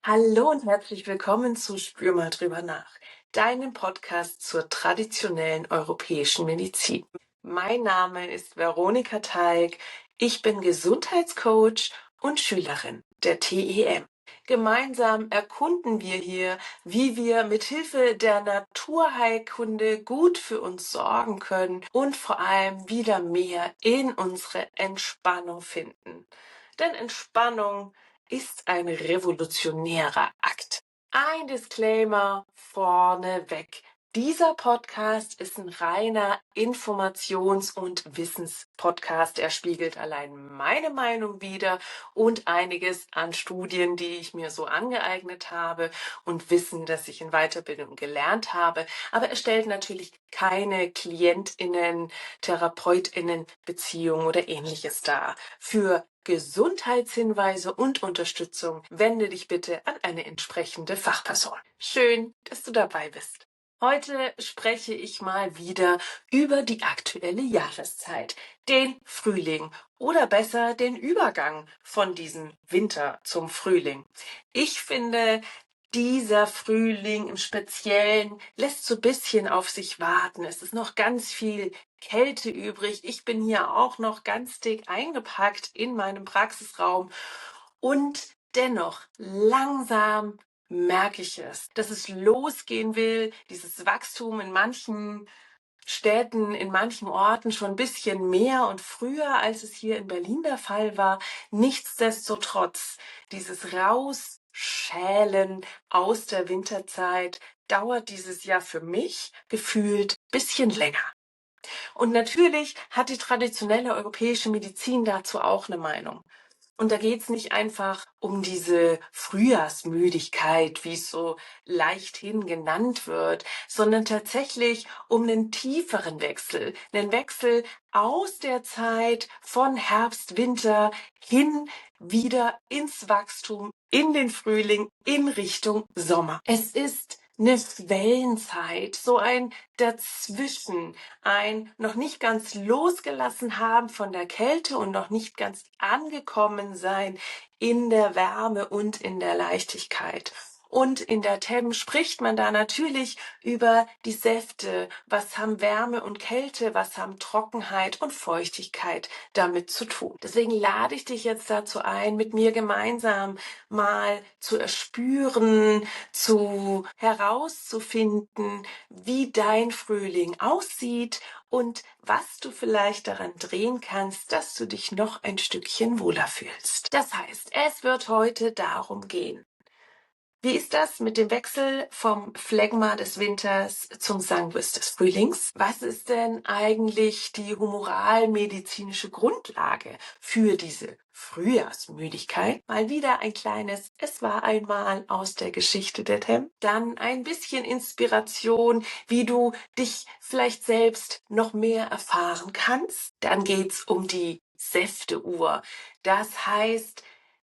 Hallo und herzlich willkommen zu Spür mal drüber nach, deinem Podcast zur traditionellen europäischen Medizin. Mein Name ist Veronika Teig, ich bin Gesundheitscoach und Schülerin der TEM. Gemeinsam erkunden wir hier, wie wir mithilfe der Naturheilkunde gut für uns sorgen können und vor allem wieder mehr in unsere Entspannung finden. Denn Entspannung ist ein revolutionärer Akt. Ein Disclaimer vorneweg. Dieser Podcast ist ein reiner Informations- und Wissenspodcast. Er spiegelt allein meine Meinung wider und einiges an Studien, die ich mir so angeeignet habe und Wissen, das ich in Weiterbildung gelernt habe. Aber er stellt natürlich keine KlientInnen, TherapeutInnen Beziehungen oder ähnliches dar. Für Gesundheitshinweise und Unterstützung wende dich bitte an eine entsprechende Fachperson. Schön, dass du dabei bist. Heute spreche ich mal wieder über die aktuelle Jahreszeit, den Frühling oder besser den Übergang von diesem Winter zum Frühling. Ich finde, dieser Frühling im Speziellen lässt so ein bisschen auf sich warten. Es ist noch ganz viel Kälte übrig. Ich bin hier auch noch ganz dick eingepackt in meinem Praxisraum und dennoch langsam merke ich es, dass es losgehen will, dieses Wachstum in manchen Städten, in manchen Orten schon ein bisschen mehr und früher, als es hier in Berlin der Fall war. Nichtsdestotrotz, dieses Rausschälen aus der Winterzeit dauert dieses Jahr für mich gefühlt ein bisschen länger. Und natürlich hat die traditionelle europäische Medizin dazu auch eine Meinung. Und da geht's nicht einfach um diese Frühjahrsmüdigkeit, wie es so leichthin genannt wird, sondern tatsächlich um einen tieferen Wechsel. Einen Wechsel aus der Zeit von Herbst, Winter hin wieder ins Wachstum, in den Frühling, in Richtung Sommer. Es ist eine Wellenzeit, so ein Dazwischen, ein noch nicht ganz losgelassen haben von der Kälte und noch nicht ganz angekommen sein in der Wärme und in der Leichtigkeit. Und in der TEM spricht man da natürlich über die Säfte. Was haben Wärme und Kälte, was haben Trockenheit und Feuchtigkeit damit zu tun? Deswegen lade ich dich jetzt dazu ein, mit mir gemeinsam mal zu erspüren, herauszufinden, wie dein Frühling aussieht und was du vielleicht daran drehen kannst, dass du dich noch ein Stückchen wohler fühlst. Das heißt, es wird heute darum gehen, wie ist das mit dem Wechsel vom Phlegma des Winters zum Sanguis des Frühlings? Was ist denn eigentlich die humoralmedizinische Grundlage für diese Frühjahrsmüdigkeit? Mal wieder ein kleines Es war einmal aus der Geschichte der TEM. Dann ein bisschen Inspiration, wie du dich vielleicht selbst noch mehr erfahren kannst. Dann geht's um die Säfteuhr. Das heißt,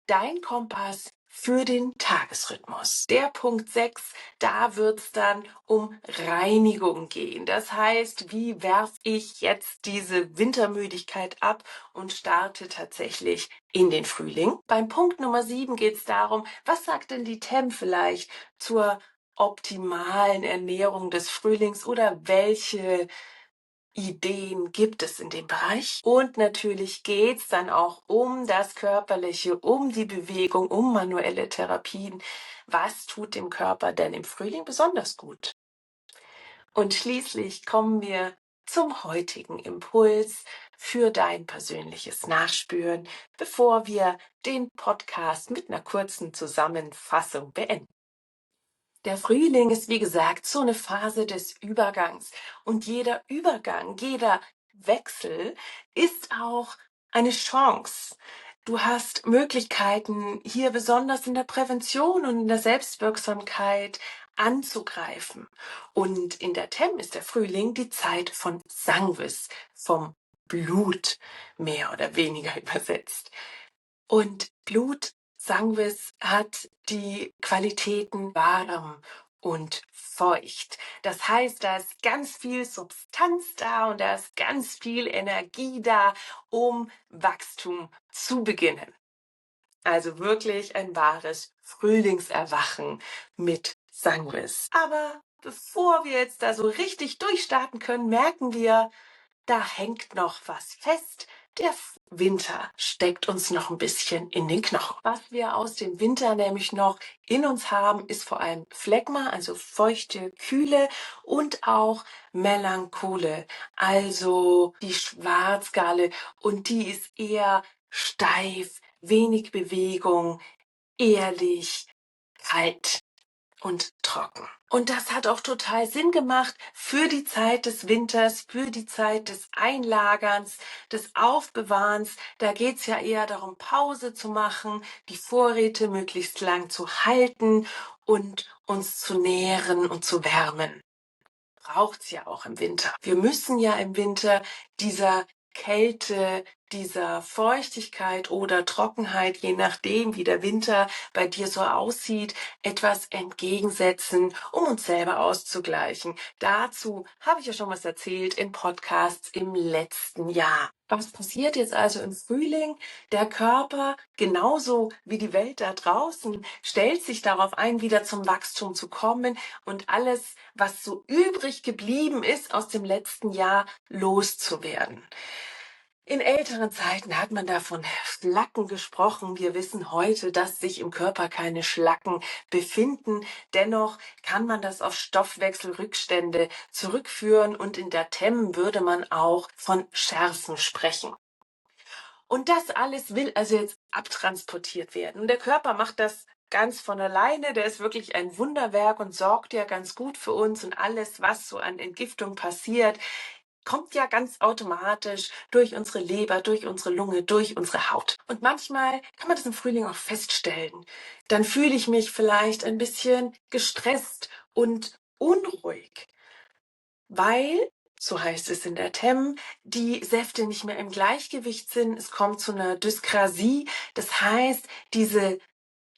dein Kompass für den Tagesrhythmus. Der Punkt 6, da wird's dann um Reinigung gehen. Das heißt, wie werf ich jetzt diese Wintermüdigkeit ab und starte tatsächlich in den Frühling? Beim Punkt Nummer 7 geht's darum, was sagt denn die TEM vielleicht zur optimalen Ernährung des Frühlings oder welche Ideen gibt es in dem Bereich? Und natürlich geht's dann auch um das Körperliche, um die Bewegung, um manuelle Therapien. Was tut dem Körper denn im Frühling besonders gut? Und schließlich kommen wir zum heutigen Impuls für dein persönliches Nachspüren, bevor wir den Podcast mit einer kurzen Zusammenfassung beenden. Der Frühling ist, wie gesagt, so eine Phase des Übergangs. Und jeder Übergang, jeder Wechsel ist auch eine Chance. Du hast Möglichkeiten, hier besonders in der Prävention und in der Selbstwirksamkeit anzugreifen. Und in der TEM ist der Frühling die Zeit von Sanguis, vom Blut, mehr oder weniger übersetzt. Und Blut, Sanguis, hat die Qualitäten warm und feucht. Das heißt, da ist ganz viel Substanz da und da ist ganz viel Energie da, um Wachstum zu beginnen. Also wirklich ein wahres Frühlingserwachen mit Sangris. Aber bevor wir jetzt da so richtig durchstarten können, merken wir, da hängt noch was fest. Der Winter steckt uns noch ein bisschen in den Knochen. Was wir aus dem Winter nämlich noch in uns haben, ist vor allem Phlegma, also feuchte Kühle, und auch Melanchole, also die Schwarzgalle, und die ist eher steif, wenig Bewegung, ehrlich, kalt und trocken. Und das hat auch total Sinn gemacht für die Zeit des Winters, für die Zeit des Einlagerns, des Aufbewahrens. Da geht's ja eher darum, Pause zu machen, die Vorräte möglichst lang zu halten und uns zu nähren und zu wärmen. Braucht's ja auch im Winter. Wir müssen ja im Winter dieser Kälte, dieser Feuchtigkeit oder Trockenheit, je nachdem, wie der Winter bei dir so aussieht, etwas entgegensetzen, um uns selber auszugleichen. Dazu habe ich ja schon was erzählt in Podcasts im letzten Jahr. Was passiert jetzt also im Frühling? Der Körper, genauso wie die Welt da draußen, stellt sich darauf ein, wieder zum Wachstum zu kommen und alles, was so übrig geblieben ist aus dem letzten Jahr, loszuwerden. In älteren Zeiten hat man da von Schlacken gesprochen. Wir wissen heute, dass sich im Körper keine Schlacken befinden. Dennoch kann man das auf Stoffwechselrückstände zurückführen, und in der TEM würde man auch von Schärfen sprechen. Und das alles will also jetzt abtransportiert werden. Und der Körper macht das ganz von alleine. Der ist wirklich ein Wunderwerk und sorgt ja ganz gut für uns. Und alles, was so an Entgiftung passiert, kommt ja ganz automatisch durch unsere Leber, durch unsere Lunge, durch unsere Haut. Und manchmal kann man das im Frühling auch feststellen. Dann fühle ich mich vielleicht ein bisschen gestresst und unruhig, weil, so heißt es in der TEM, die Säfte nicht mehr im Gleichgewicht sind. Es kommt zu einer Dyskrasie. Das heißt, diese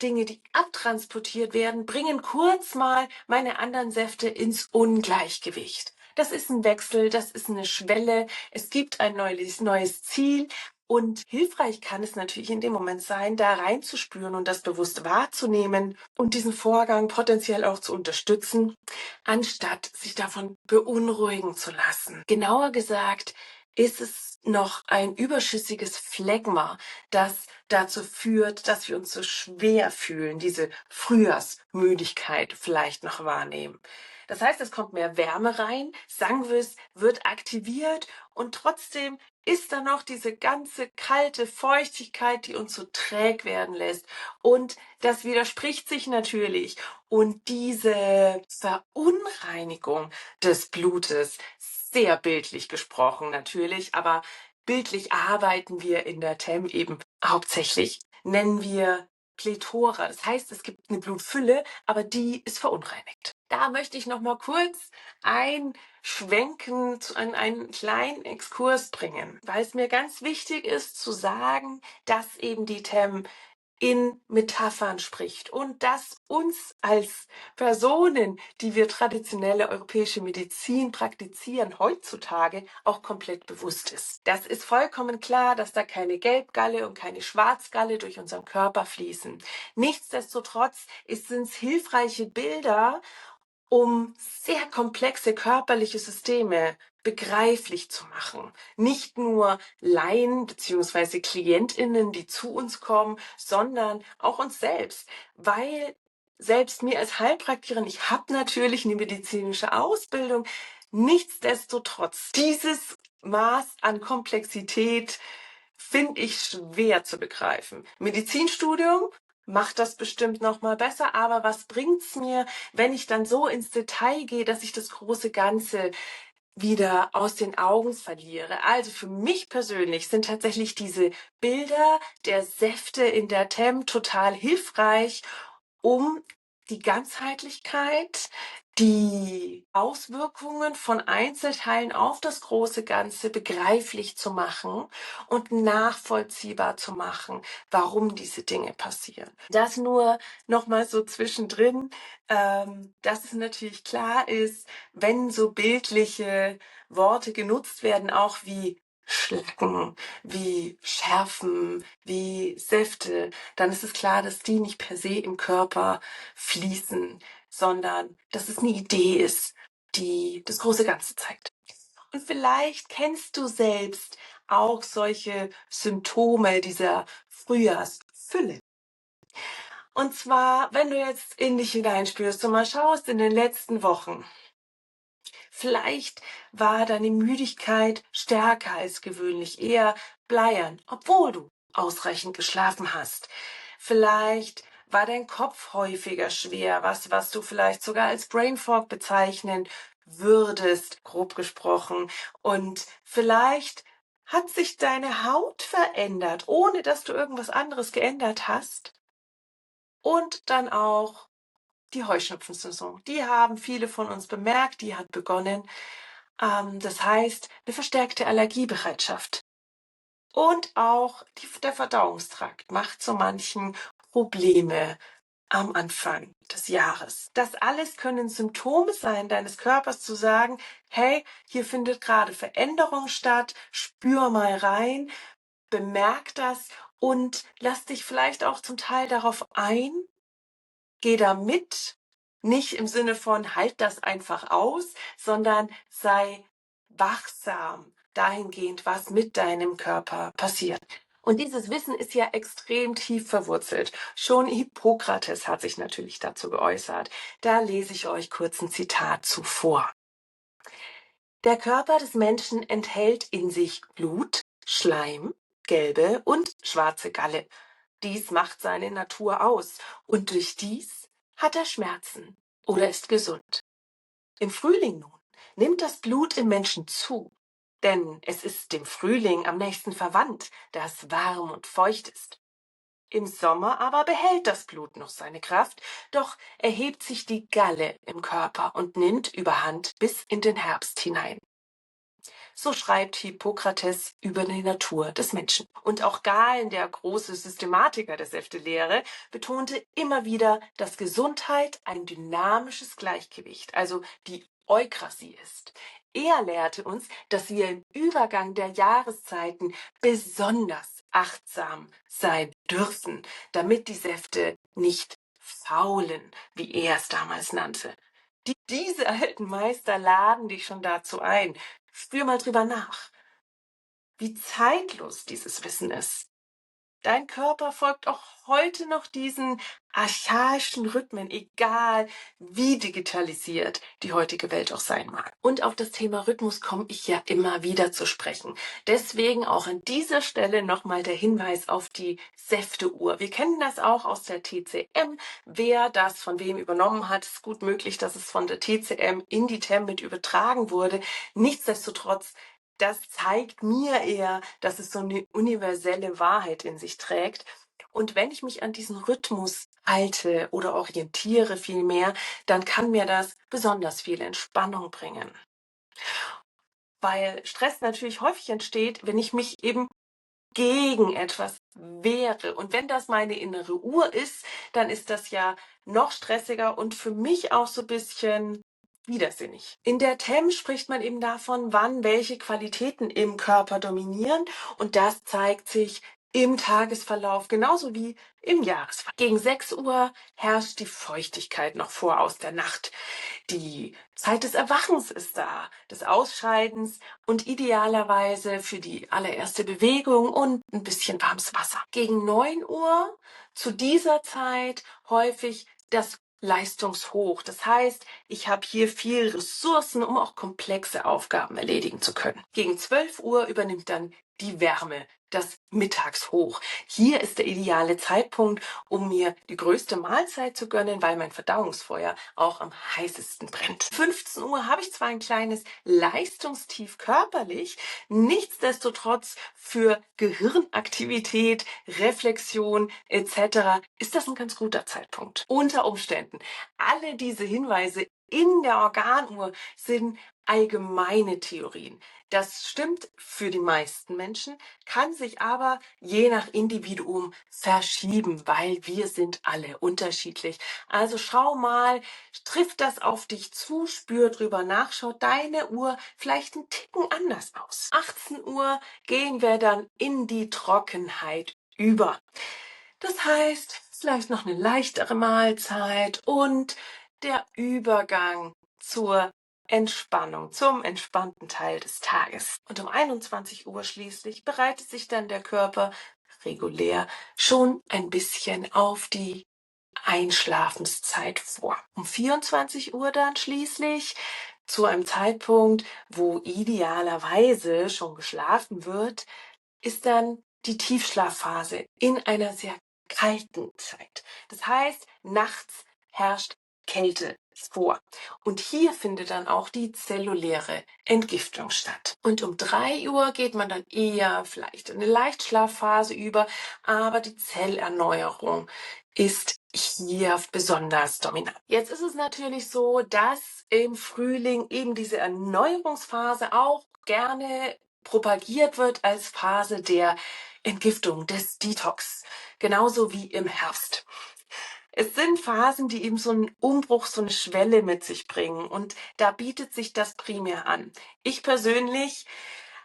Dinge, die abtransportiert werden, bringen kurz mal meine anderen Säfte ins Ungleichgewicht. Das ist ein Wechsel, das ist eine Schwelle. Es gibt ein neues Ziel. Und hilfreich kann es natürlich in dem Moment sein, da reinzuspüren und das bewusst wahrzunehmen und diesen Vorgang potenziell auch zu unterstützen, anstatt sich davon beunruhigen zu lassen. Genauer gesagt, ist es noch ein überschüssiges Phlegma, das dazu führt, dass wir uns so schwer fühlen, diese Frühjahrsmüdigkeit vielleicht noch wahrnehmen. Das heißt, es kommt mehr Wärme rein, Sangvis wird aktiviert, und trotzdem ist da noch diese ganze kalte Feuchtigkeit, die uns so träg werden lässt. Und das widerspricht sich natürlich. Und diese Verunreinigung des Blutes, sehr bildlich gesprochen natürlich, aber bildlich arbeiten wir in der TEM eben hauptsächlich, nennen wir Plethora. Das heißt, es gibt eine Blutfülle, aber die ist verunreinigt. Da möchte ich noch mal kurz einschwenken, einen kleinen Exkurs bringen, weil es mir ganz wichtig ist zu sagen, dass eben die TEM in Metaphern spricht und dass uns als Personen, die wir traditionelle europäische Medizin praktizieren, heutzutage auch komplett bewusst ist. Das ist vollkommen klar, dass da keine Gelbgalle und keine Schwarzgalle durch unseren Körper fließen. Nichtsdestotrotz sind es hilfreiche Bilder, um sehr komplexe körperliche Systeme begreiflich zu machen. Nicht nur Laien bzw. KlientInnen, die zu uns kommen, sondern auch uns selbst. Weil selbst mir als Heilpraktikerin, ich habe natürlich eine medizinische Ausbildung, nichtsdestotrotz, dieses Maß an Komplexität finde ich schwer zu begreifen. Medizinstudium macht das bestimmt noch mal besser, aber was bringt's mir, wenn ich dann so ins Detail gehe, dass ich das große Ganze wieder aus den Augen verliere? Also für mich persönlich sind tatsächlich diese Bilder der Säfte in der TEM total hilfreich, um die Ganzheitlichkeit, die Auswirkungen von Einzelteilen auf das große Ganze begreiflich zu machen und nachvollziehbar zu machen, warum diese Dinge passieren. Das nur noch mal so zwischendrin, dass es natürlich klar ist, wenn so bildliche Worte genutzt werden, auch wie Schlacken, wie Schärfen, wie Säfte, dann ist es klar, dass die nicht per se im Körper fließen, sondern dass es eine Idee ist, die das große Ganze zeigt. Und vielleicht kennst du selbst auch solche Symptome dieser Frühjahrsfülle. Und zwar, wenn du jetzt in dich hineinspürst und mal schaust in den letzten Wochen. Vielleicht war deine Müdigkeit stärker als gewöhnlich, eher bleiern, obwohl du ausreichend geschlafen hast. Vielleicht war dein Kopf häufiger schwer, was du vielleicht sogar als Brain Fog bezeichnen würdest, grob gesprochen. Und vielleicht hat sich deine Haut verändert, ohne dass du irgendwas anderes geändert hast. Und dann auch die Heuschnupfensaison. Die haben viele von uns bemerkt, die hat begonnen. Das heißt, eine verstärkte Allergiebereitschaft. Und auch der Verdauungstrakt macht so manchen Probleme am Anfang des Jahres. Das alles können Symptome sein deines Körpers zu sagen, hey, hier findet gerade Veränderung statt, spür mal rein, bemerk das und lass dich vielleicht auch zum Teil darauf ein, geh da mit, nicht im Sinne von halt das einfach aus, sondern sei wachsam dahingehend, was mit deinem Körper passiert. Und dieses Wissen ist ja extrem tief verwurzelt. Schon Hippokrates hat sich natürlich dazu geäußert. Da lese ich euch kurz ein Zitat zuvor. Der Körper des Menschen enthält in sich Blut, Schleim, gelbe und schwarze Galle. Dies macht seine Natur aus und durch dies hat er Schmerzen oder ist gesund. Im Frühling nun nimmt das Blut im Menschen zu, denn es ist dem Frühling am nächsten verwandt, da es warm und feucht ist. Im Sommer aber behält das Blut noch seine Kraft, doch erhebt sich die Galle im Körper und nimmt überhand bis in den Herbst hinein. So schreibt Hippokrates über die Natur des Menschen. Und auch Galen, der große Systematiker der Säftelehre, betonte immer wieder, dass Gesundheit ein dynamisches Gleichgewicht, also die Eukrasie ist. Er lehrte uns, dass wir im Übergang der Jahreszeiten besonders achtsam sein dürfen, damit die Säfte nicht faulen, wie er es damals nannte. Diese alten Meister laden dich schon dazu ein. Spür mal drüber nach, wie zeitlos dieses Wissen ist. Dein Körper folgt auch heute noch diesen archaischen Rhythmen, egal wie digitalisiert die heutige Welt auch sein mag. Und auf das Thema Rhythmus komme ich ja immer wieder zu sprechen. Deswegen auch an dieser Stelle nochmal der Hinweis auf die Säfteuhr. Wir kennen das auch aus der TCM. Wer das von wem übernommen hat, ist gut möglich, dass es von der TCM in die TEM mit übertragen wurde. Nichtsdestotrotz, das zeigt mir eher, dass es so eine universelle Wahrheit in sich trägt. Und wenn ich mich an diesen Rhythmus halte oder orientiere vielmehr, dann kann mir das besonders viel Entspannung bringen. Weil Stress natürlich häufig entsteht, wenn ich mich eben gegen etwas wehre. Und wenn das meine innere Uhr ist, dann ist das ja noch stressiger und für mich auch so ein bisschen widersinnig. In der TEM spricht man eben davon, wann welche Qualitäten im Körper dominieren und das zeigt sich im Tagesverlauf genauso wie im Jahresverlauf. Gegen 6 Uhr herrscht die Feuchtigkeit noch vor aus der Nacht. Die Zeit des Erwachens ist da, des Ausscheidens und idealerweise für die allererste Bewegung und ein bisschen warmes Wasser. Gegen 9 Uhr zu dieser Zeit häufig das Leistungshoch. Das heißt, ich habe hier viel Ressourcen, um auch komplexe Aufgaben erledigen zu können. Gegen 12 Uhr übernimmt dann die Wärme, das Mittagshoch. Hier ist der ideale Zeitpunkt, um mir die größte Mahlzeit zu gönnen, weil mein Verdauungsfeuer auch am heißesten brennt. 15 Uhr habe ich zwar ein kleines Leistungstief körperlich, nichtsdestotrotz für Gehirnaktivität, Reflexion etc. ist das ein ganz guter Zeitpunkt. Unter Umständen alle diese Hinweise in der Organuhr sind allgemeine Theorien. Das stimmt für die meisten Menschen, kann sich aber je nach Individuum verschieben, weil wir sind alle unterschiedlich. Also schau mal, trifft das auf dich zu, spür drüber nach, schaut deine Uhr vielleicht einen Ticken anders aus. 18 Uhr gehen wir dann in die Trockenheit über. Das heißt, vielleicht noch eine leichtere Mahlzeit und der Übergang zur Entspannung, zum entspannten Teil des Tages. Und um 21 Uhr schließlich bereitet sich dann der Körper regulär schon ein bisschen auf die Einschlafenszeit vor. Um 24 Uhr dann schließlich, zu einem Zeitpunkt, wo idealerweise schon geschlafen wird, ist dann die Tiefschlafphase in einer sehr kalten Zeit. Das heißt, nachts herrscht Kälte vor. Und hier findet dann auch die zelluläre Entgiftung statt. Und um 3 Uhr geht man dann eher vielleicht in eine Leichtschlafphase über, aber die Zellerneuerung ist hier besonders dominant. Jetzt ist es natürlich so, dass im Frühling eben diese Erneuerungsphase auch gerne propagiert wird als Phase der Entgiftung, des Detox, genauso wie im Herbst. Es sind Phasen, die eben so einen Umbruch, so eine Schwelle mit sich bringen und da bietet sich das primär an. Ich persönlich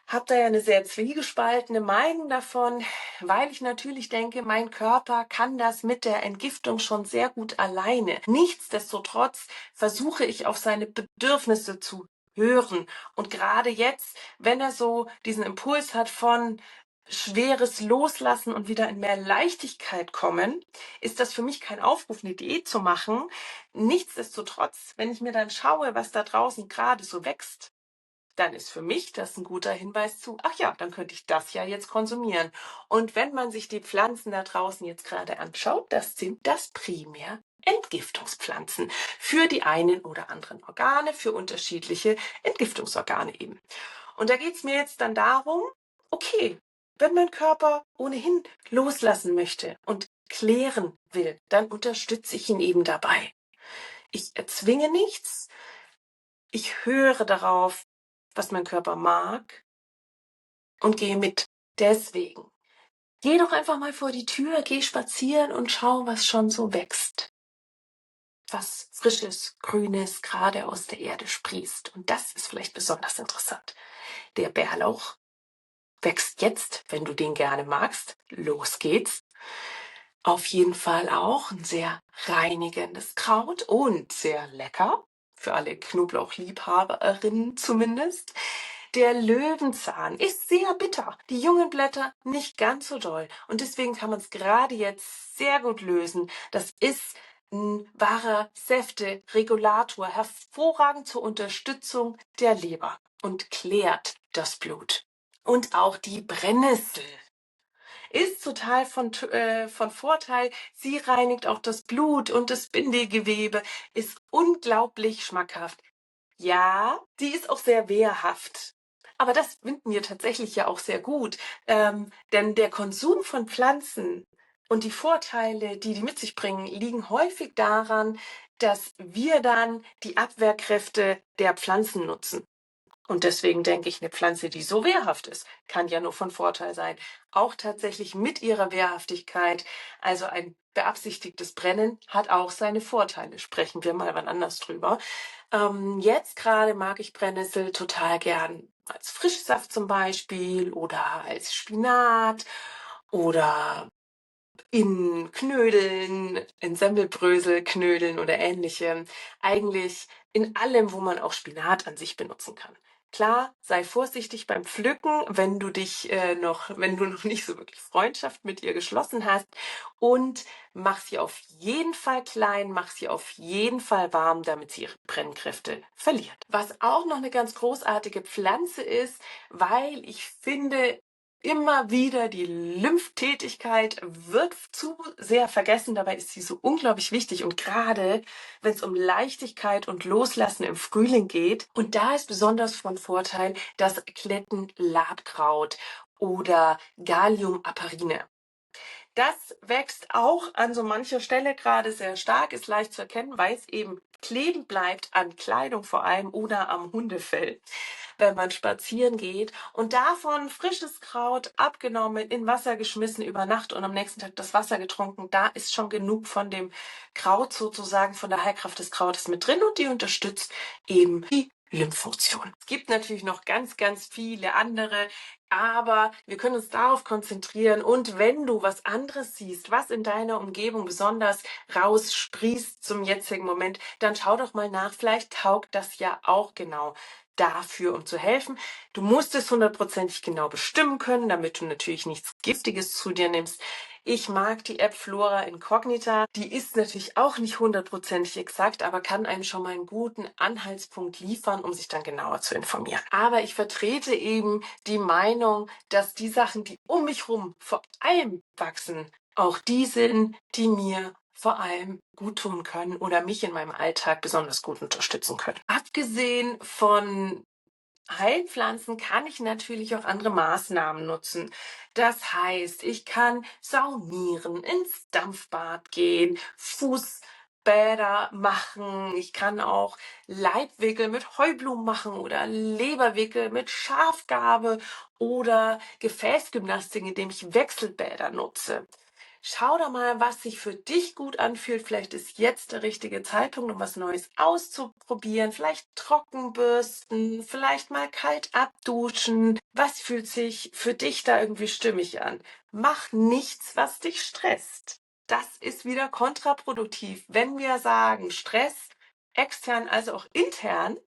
habe da ja eine sehr zwiegespaltene Meinung davon, weil ich natürlich denke, mein Körper kann das mit der Entgiftung schon sehr gut alleine. Nichtsdestotrotz versuche ich auf seine Bedürfnisse zu hören. Und gerade jetzt, wenn er so diesen Impuls hat von schweres Loslassen und wieder in mehr Leichtigkeit kommen, ist das für mich kein Aufruf, eine Diät zu machen. Nichtsdestotrotz, wenn ich mir dann schaue, was da draußen gerade so wächst, dann ist für mich das ein guter Hinweis zu, ach ja, dann könnte ich das ja jetzt konsumieren. Und wenn man sich die Pflanzen da draußen jetzt gerade anschaut, das sind das primär Entgiftungspflanzen für die einen oder anderen Organe, für unterschiedliche Entgiftungsorgane eben. Und da geht es mir jetzt dann darum, okay, wenn mein Körper ohnehin loslassen möchte und klären will, dann unterstütze ich ihn eben dabei. Ich erzwinge nichts, ich höre darauf, was mein Körper mag und gehe mit. Deswegen, geh doch einfach mal vor die Tür, geh spazieren und schau, was schon so wächst. Was Frisches, Grünes gerade aus der Erde sprießt. Und das ist vielleicht besonders interessant. Der Bärlauch wächst jetzt, wenn du den gerne magst. Los geht's. Auf jeden Fall auch ein sehr reinigendes Kraut und sehr lecker. Für alle Knoblauchliebhaberinnen zumindest. Der Löwenzahn ist sehr bitter. Die jungen Blätter nicht ganz so doll. Und deswegen kann man es gerade jetzt sehr gut lösen. Das ist ein wahrer Säfte-Regulator, hervorragend zur Unterstützung der Leber und klärt das Blut. Und auch die Brennnessel ist total von Vorteil. Sie reinigt auch das Blut und das Bindegewebe, ist unglaublich schmackhaft. Ja, die ist auch sehr wehrhaft. Aber das finden wir tatsächlich ja auch sehr gut, denn der Konsum von Pflanzen und die Vorteile, die die mit sich bringen, liegen häufig daran, dass wir dann die Abwehrkräfte der Pflanzen nutzen. Und deswegen denke ich, eine Pflanze, die so wehrhaft ist, kann ja nur von Vorteil sein. Auch tatsächlich mit ihrer Wehrhaftigkeit. Also ein beabsichtigtes Brennen hat auch seine Vorteile. Sprechen wir mal wann anders drüber. Jetzt gerade mag ich Brennnessel total gern als Frischsaft zum Beispiel oder als Spinat oder in Knödeln, in Semmelbröselknödeln oder ähnlichem. Eigentlich in allem, wo man auch Spinat an sich benutzen kann. Klar, sei vorsichtig beim Pflücken, wenn du wenn du noch nicht so wirklich Freundschaft mit ihr geschlossen hast, und mach sie auf jeden Fall klein, mach sie auf jeden Fall warm, damit sie ihre Brennkräfte verliert. Was auch noch eine ganz großartige Pflanze ist, weil ich finde, immer wieder die Lymphdätigkeit wird zu sehr vergessen. Dabei ist sie so unglaublich wichtig. Und gerade wenn es um Leichtigkeit und Loslassen im Frühling geht. Und da ist besonders von Vorteil das Klettenlabkraut oder Galium-Aparine. Das wächst auch an so mancher Stelle gerade sehr stark, ist leicht zu erkennen, weil es eben kleben bleibt an Kleidung vor allem oder am Hundefell, wenn man spazieren geht. Und davon frisches Kraut abgenommen, in Wasser geschmissen über Nacht und am nächsten Tag das Wasser getrunken. Da ist schon genug von dem Kraut sozusagen, von der Heilkraft des Krautes mit drin und die unterstützt eben die Lymphfunktion. Es gibt natürlich noch ganz, ganz viele andere, aber wir können uns darauf konzentrieren. Und wenn du was anderes siehst, was in deiner Umgebung besonders raussprießt zum jetzigen Moment, dann schau doch mal nach. Vielleicht taugt das ja auch genau dafür, um zu helfen. Du musst es hundertprozentig genau bestimmen können, damit du natürlich nichts Giftiges zu dir nimmst. Ich mag die App Flora Incognita. Die ist natürlich auch nicht hundertprozentig exakt, aber kann einem schon mal einen guten Anhaltspunkt liefern, um sich dann genauer zu informieren. Aber ich vertrete eben die Meinung, dass die Sachen, die um mich rum vor allem wachsen, auch die sind, die mir vor allem gut tun können oder mich in meinem Alltag besonders gut unterstützen können. Abgesehen von Heilpflanzen kann ich natürlich auch andere Maßnahmen nutzen. Das heißt, ich kann saunieren, ins Dampfbad gehen, Fußbäder machen. Ich kann auch Leibwickel mit Heublumen machen oder Leberwickel mit Schafgarbe oder Gefäßgymnastik, indem ich Wechselbäder nutze. Schau da mal, was sich für dich gut anfühlt. Vielleicht ist jetzt der richtige Zeitpunkt, um was Neues auszuprobieren. Vielleicht Trockenbürsten, vielleicht mal kalt abduschen. Was fühlt sich für dich da irgendwie stimmig an? Mach nichts, was dich stresst. Das ist wieder kontraproduktiv. Wenn wir sagen, Stress, extern als auch intern,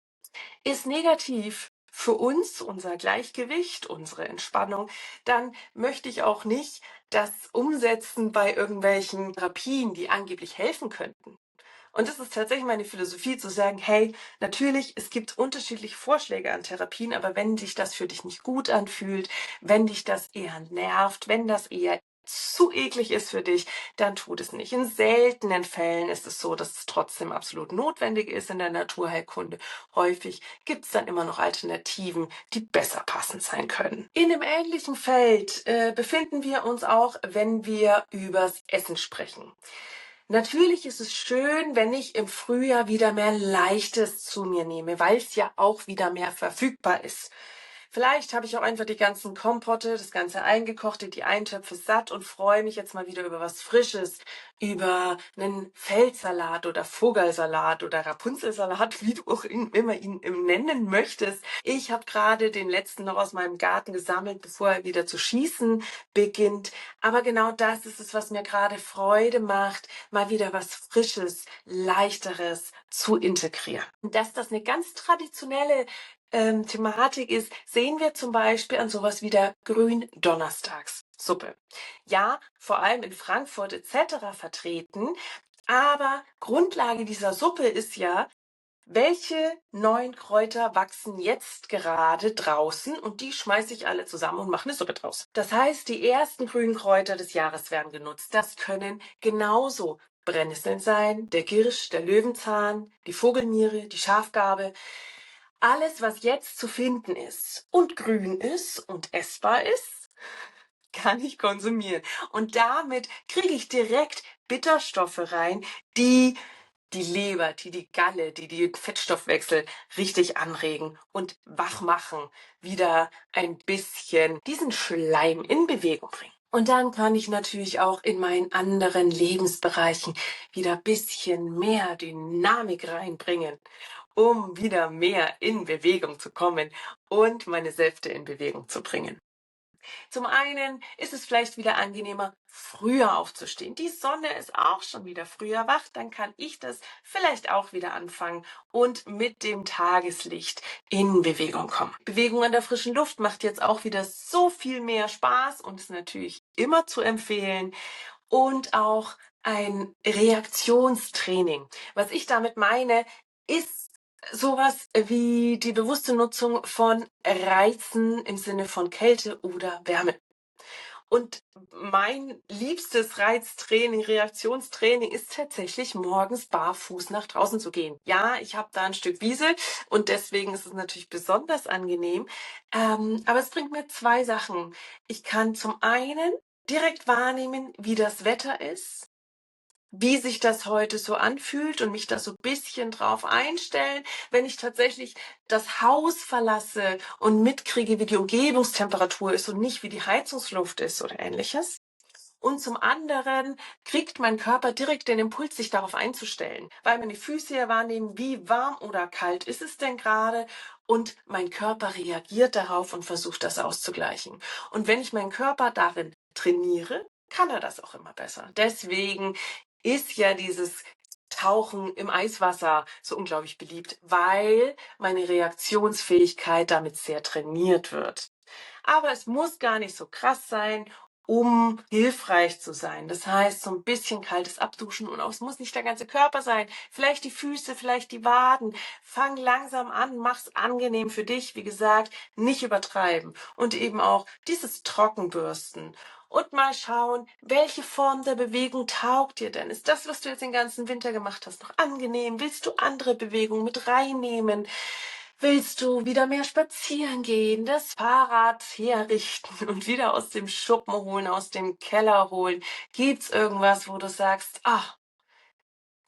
ist negativ für uns, unser Gleichgewicht, unsere Entspannung, dann möchte ich auch nicht das umsetzen bei irgendwelchen Therapien, die angeblich helfen könnten. Und das ist tatsächlich meine Philosophie, zu sagen, hey, natürlich, es gibt unterschiedliche Vorschläge an Therapien, aber wenn sich das für dich nicht gut anfühlt, wenn dich das eher nervt, wenn das eher zu eklig ist für dich, dann tut es nicht. In seltenen Fällen ist es so, dass es trotzdem absolut notwendig ist in der Naturheilkunde. Häufig gibt es dann immer noch Alternativen, die besser passend sein können. In einem ähnlichen Feld befinden wir uns auch, wenn wir übers Essen sprechen. Natürlich ist es schön, wenn ich im Frühjahr wieder mehr Leichtes zu mir nehme, weil es ja auch wieder mehr verfügbar ist. Vielleicht habe ich auch einfach die ganzen Kompotte, das ganze Eingekochte, die Eintöpfe satt und freue mich jetzt mal wieder über was Frisches, über einen Feldsalat oder Vogelsalat oder Rapunzelsalat, wie du auch immer ihn nennen möchtest. Ich habe gerade den letzten noch aus meinem Garten gesammelt, bevor er wieder zu schießen beginnt. Aber genau das ist es, was mir gerade Freude macht, mal wieder was Frisches, Leichteres zu integrieren. Und dass das eine ganz traditionelle Thematik ist, sehen wir zum Beispiel an sowas wie der Gründonnerstagssuppe. Ja, vor allem in Frankfurt etc. vertreten, aber Grundlage dieser Suppe ist ja, welche neuen Kräuter wachsen jetzt gerade draußen und die schmeiße ich alle zusammen und mache eine Suppe draus. Das heißt, die ersten grünen Kräuter des Jahres werden genutzt. Das können genauso Brennnesseln sein, der Girsch, der Löwenzahn, die Vogelmiere, die Schafgarbe. Alles, was jetzt zu finden ist und grün ist und essbar ist, kann ich konsumieren. Und damit kriege ich direkt Bitterstoffe rein, die die Leber, die Galle, die den Fettstoffwechsel richtig anregen und wach machen, wieder ein bisschen diesen Schleim in Bewegung bringen. Und dann kann ich natürlich auch in meinen anderen Lebensbereichen wieder ein bisschen mehr Dynamik reinbringen, um wieder mehr in Bewegung zu kommen und meine Säfte in Bewegung zu bringen. Zum einen ist es vielleicht wieder angenehmer, früher aufzustehen. Die Sonne ist auch schon wieder früher wach, dann kann ich das vielleicht auch wieder anfangen und mit dem Tageslicht in Bewegung kommen. Bewegung an der frischen Luft macht jetzt auch wieder so viel mehr Spaß und ist natürlich immer zu empfehlen. Und auch ein Reaktionstraining. Was ich damit meine, ist sowas wie die bewusste Nutzung von Reizen im Sinne von Kälte oder Wärme. Und mein liebstes Reiztraining, Reaktionstraining ist tatsächlich morgens barfuß nach draußen zu gehen. Ja, ich habe da ein Stück Wiese und deswegen ist es natürlich besonders angenehm. Aber es bringt mir zwei Sachen. Ich kann zum einen direkt wahrnehmen, wie das Wetter ist. wie sich das heute so anfühlt und mich da so ein bisschen drauf einstellen, wenn ich tatsächlich das Haus verlasse und mitkriege, wie die Umgebungstemperatur ist und nicht, wie die Heizungsluft ist oder Ähnliches. Und zum anderen kriegt mein Körper direkt den Impuls, sich darauf einzustellen, weil meine Füße ja wahrnehmen, wie warm oder kalt ist es denn gerade, und mein Körper reagiert darauf und versucht das auszugleichen. Und wenn ich meinen Körper darin trainiere, kann er das auch immer besser. Deswegen ist ja dieses Tauchen im Eiswasser so unglaublich beliebt, weil meine Reaktionsfähigkeit damit sehr trainiert wird. Aber es muss gar nicht so krass sein, um hilfreich zu sein. Das heißt, so ein bisschen kaltes Abduschen, und auch es muss nicht der ganze Körper sein. Vielleicht die Füße, vielleicht die Waden. Fang langsam an, mach's angenehm für dich. Wie gesagt, nicht übertreiben. Und eben auch dieses Trockenbürsten. Und mal schauen, welche Form der Bewegung taugt dir denn? Ist das, was du jetzt den ganzen Winter gemacht hast, noch angenehm? Willst du andere Bewegungen mit reinnehmen? Willst du wieder mehr spazieren gehen, das Fahrrad herrichten und wieder aus dem Schuppen holen, aus dem Keller holen? Gibt's irgendwas, wo du sagst,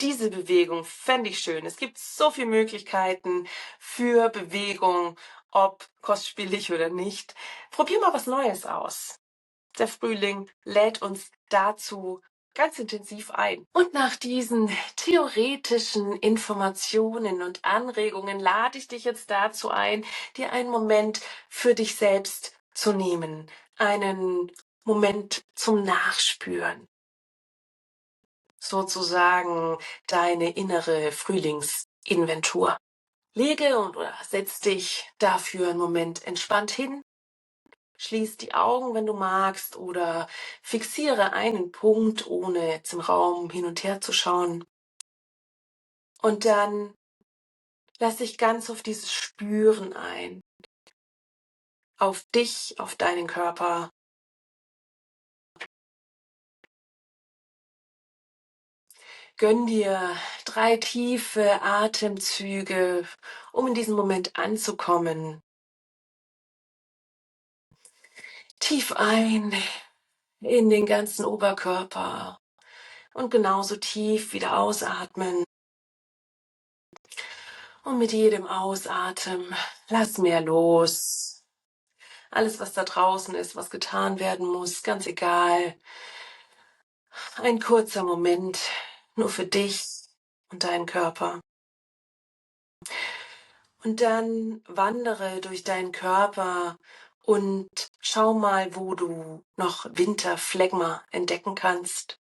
diese Bewegung fände ich schön. Es gibt so viele Möglichkeiten für Bewegung, ob kostspielig oder nicht. Probier mal was Neues aus. Der Frühling lädt uns dazu ganz intensiv ein. Und nach diesen theoretischen Informationen und Anregungen lade ich dich jetzt dazu ein, dir einen Moment für dich selbst zu nehmen. Einen Moment zum Nachspüren. Sozusagen deine innere Frühlingsinventur. Lege oder setz dich dafür einen Moment entspannt hin. Schließ die Augen, wenn du magst, oder fixiere einen Punkt, ohne jetzt im Raum hin und her zu schauen. Und dann lass dich ganz auf dieses Spüren ein. Auf dich, auf deinen Körper. Gönn dir 3 tiefe Atemzüge, um in diesem Moment anzukommen. Tief ein in den ganzen Oberkörper und genauso tief wieder ausatmen. Und mit jedem Ausatmen lass mehr los. Alles, was da draußen ist, was getan werden muss, ganz egal. Ein kurzer Moment nur für dich und deinen Körper. Und dann wandere durch deinen Körper und schau mal, wo du noch Winterphlegma entdecken kannst.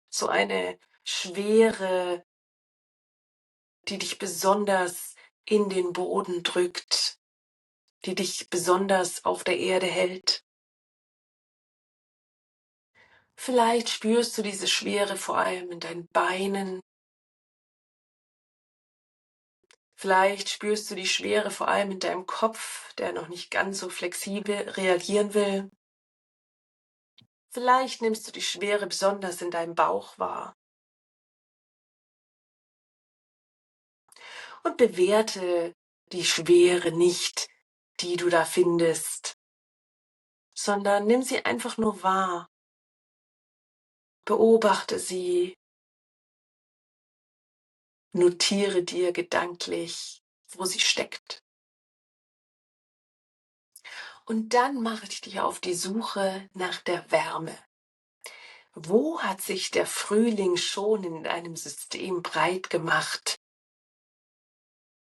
So eine Schwere, die dich besonders in den Boden drückt, die dich besonders auf der Erde hält. Vielleicht spürst du diese Schwere vor allem in deinen Beinen. Vielleicht spürst du die Schwere vor allem in deinem Kopf, der noch nicht ganz so flexibel reagieren will. Vielleicht nimmst du die Schwere besonders in deinem Bauch wahr. Und bewerte die Schwere nicht, die du da findest, sondern nimm sie einfach nur wahr. Beobachte sie. Notiere dir gedanklich, wo sie steckt. Und dann mache ich dich auf die Suche nach der Wärme. Wo hat sich der Frühling schon in deinem System breit gemacht?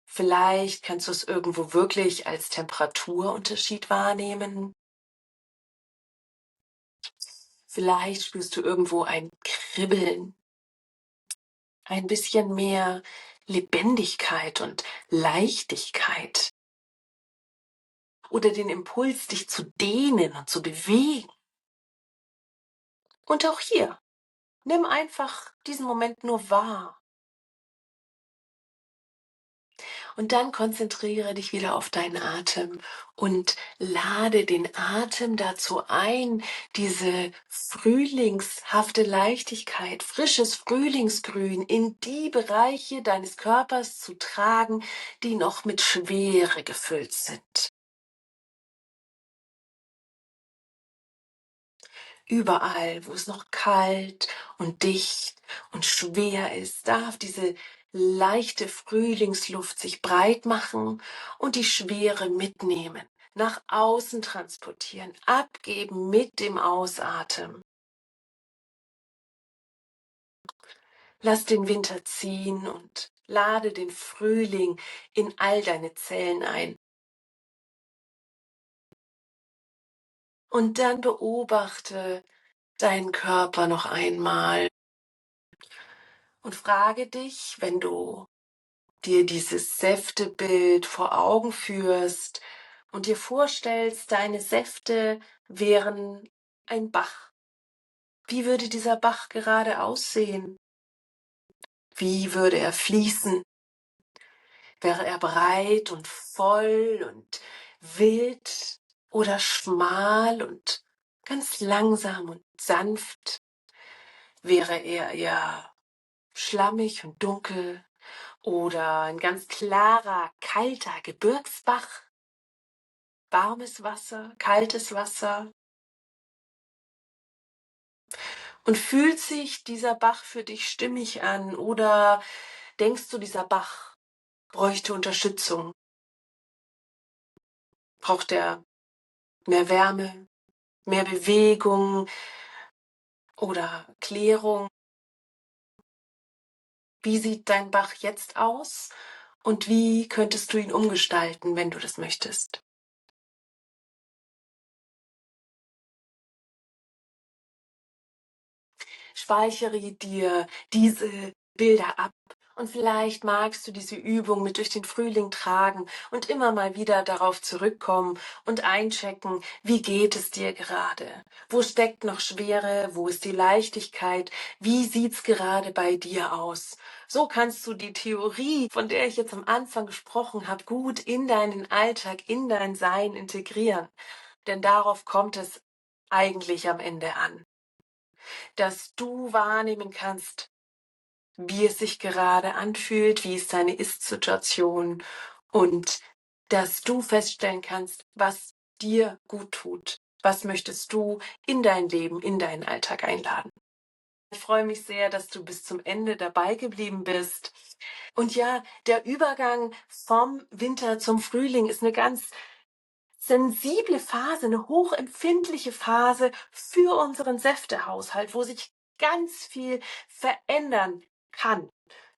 Vielleicht kannst du es irgendwo wirklich als Temperaturunterschied wahrnehmen. Vielleicht spürst du irgendwo ein Kribbeln, ein bisschen mehr Lebendigkeit und Leichtigkeit. Oder den Impuls, dich zu dehnen und zu bewegen. Und auch hier, nimm einfach diesen Moment nur wahr. Und dann konzentriere dich wieder auf deinen Atem und lade den Atem dazu ein, diese frühlingshafte Leichtigkeit, frisches Frühlingsgrün in die Bereiche deines Körpers zu tragen, die noch mit Schwere gefüllt sind. Überall, wo es noch kalt und dicht und schwer ist, darf diese leichte Frühlingsluft sich breit machen und die Schwere mitnehmen, nach außen transportieren, abgeben mit dem Ausatmen. Lass den Winter ziehen und lade den Frühling in all deine Zellen ein. Und dann beobachte deinen Körper noch einmal und frage dich, wenn du dir dieses Säftebild vor Augen führst und dir vorstellst, deine Säfte wären ein Bach. Wie würde dieser Bach gerade aussehen? Wie würde er fließen? Wäre er breit und voll und wild oder schmal und ganz langsam und sanft? Wäre er eher schlammig und dunkel oder ein ganz klarer, kalter Gebirgsbach? Warmes Wasser, kaltes Wasser? Und fühlt sich dieser Bach für dich stimmig an oder denkst du, dieser Bach bräuchte Unterstützung? Braucht er mehr Wärme, mehr Bewegung oder Klärung? Wie sieht dein Bach jetzt aus und wie könntest du ihn umgestalten, wenn du das möchtest? Speichere dir diese Bilder ab. Und vielleicht magst du diese Übung mit durch den Frühling tragen und immer mal wieder darauf zurückkommen und einchecken, wie geht es dir gerade? Wo steckt noch Schwere? Wo ist die Leichtigkeit? Wie sieht's gerade bei dir aus? So kannst du die Theorie, von der ich jetzt am Anfang gesprochen habe, gut in deinen Alltag, in dein Sein integrieren. Denn darauf kommt es eigentlich am Ende an, dass du wahrnehmen kannst, wie es sich gerade anfühlt, wie ist deine Ist-Situation und dass du feststellen kannst, was dir gut tut. Was möchtest du in dein Leben, in deinen Alltag einladen? Ich freue mich sehr, dass du bis zum Ende dabei geblieben bist. Und ja, der Übergang vom Winter zum Frühling ist eine ganz sensible Phase, eine hochempfindliche Phase für unseren Säftehaushalt, wo sich ganz viel verändern kann.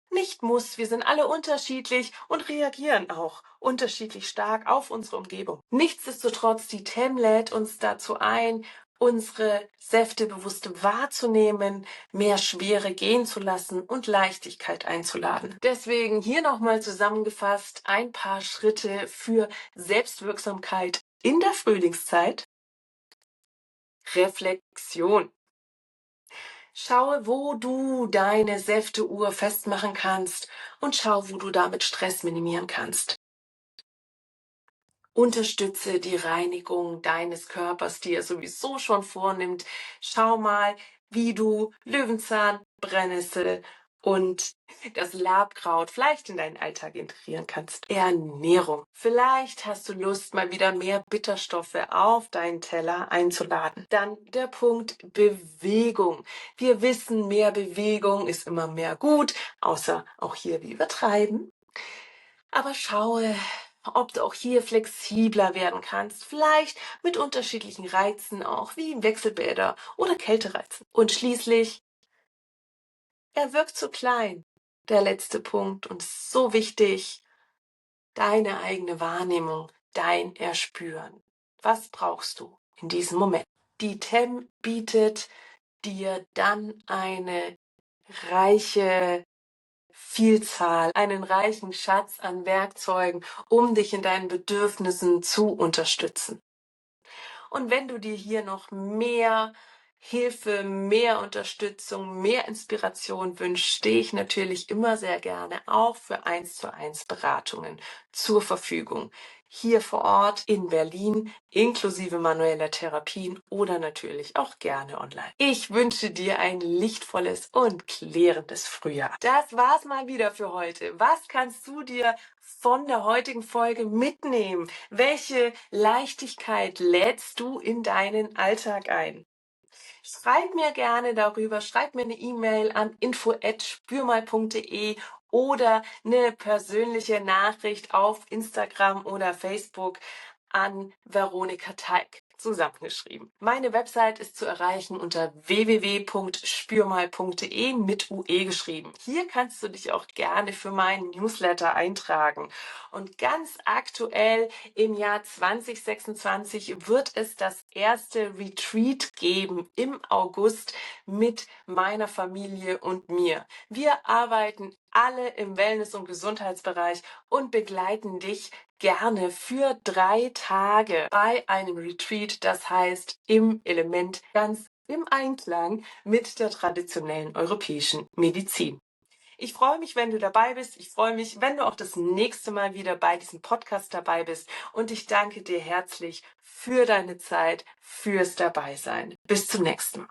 Nicht muss, wir sind alle unterschiedlich und reagieren auch unterschiedlich stark auf unsere Umgebung. Nichtsdestotrotz, die TEM lädt uns dazu ein, unsere Säfte bewusst wahrzunehmen, mehr Schwere gehen zu lassen und Leichtigkeit einzuladen. Deswegen hier nochmal zusammengefasst ein paar Schritte für Selbstwirksamkeit in der Frühlingszeit. Reflexion. Schaue, wo du deine Säfteuhr festmachen kannst und schau, wo du damit Stress minimieren kannst. Unterstütze die Reinigung deines Körpers, die er sowieso schon vornimmt. Schau mal, wie du Löwenzahn, Brennnessel und das Labkraut vielleicht in deinen Alltag integrieren kannst. Ernährung. Vielleicht hast du Lust, mal wieder mehr Bitterstoffe auf deinen Teller einzuladen. Dann der Punkt Bewegung. Wir wissen, mehr Bewegung ist immer mehr gut, außer auch hier wir übertreiben. Aber schaue, ob du auch hier flexibler werden kannst, vielleicht mit unterschiedlichen Reizen auch, wie Wechselbäder oder Kältereizen. Und schließlich, er wirkt zu klein. Der letzte Punkt und so wichtig, deine eigene Wahrnehmung, dein Erspüren. Was brauchst du in diesem Moment? Die TEM bietet dir dann eine reiche Vielzahl, einen reichen Schatz an Werkzeugen, um dich in deinen Bedürfnissen zu unterstützen. Und wenn du dir hier noch mehr Hilfe, mehr Unterstützung, mehr Inspiration wünschst, stehe ich natürlich immer sehr gerne auch für 1:1 Beratungen zur Verfügung. Hier vor Ort in Berlin, inklusive manueller Therapien oder natürlich auch gerne online. Ich wünsche dir ein lichtvolles und klärendes Frühjahr. Das war's mal wieder für heute. Was kannst du dir von der heutigen Folge mitnehmen? Welche Leichtigkeit lädst du in deinen Alltag ein? Schreib mir gerne darüber, schreib mir eine E-Mail an info@spürmal.de oder eine persönliche Nachricht auf Instagram oder Facebook an Veronika Teig zusammengeschrieben. Meine Website ist zu erreichen unter www.spürmal.de mit UE geschrieben. Hier kannst du dich auch gerne für meinen Newsletter eintragen. Und ganz aktuell im Jahr 2026 wird es das erste Retreat geben im August mit meiner Familie und mir. Wir arbeiten alle im Wellness- und Gesundheitsbereich und begleiten dich gerne für 3 Tage bei einem Retreat, das heißt im Element, ganz im Einklang mit der traditionellen europäischen Medizin. Ich freue mich, wenn du dabei bist. Ich freue mich, wenn du auch das nächste Mal wieder bei diesem Podcast dabei bist. Und ich danke dir herzlich für deine Zeit, fürs Dabeisein. Bis zum nächsten Mal.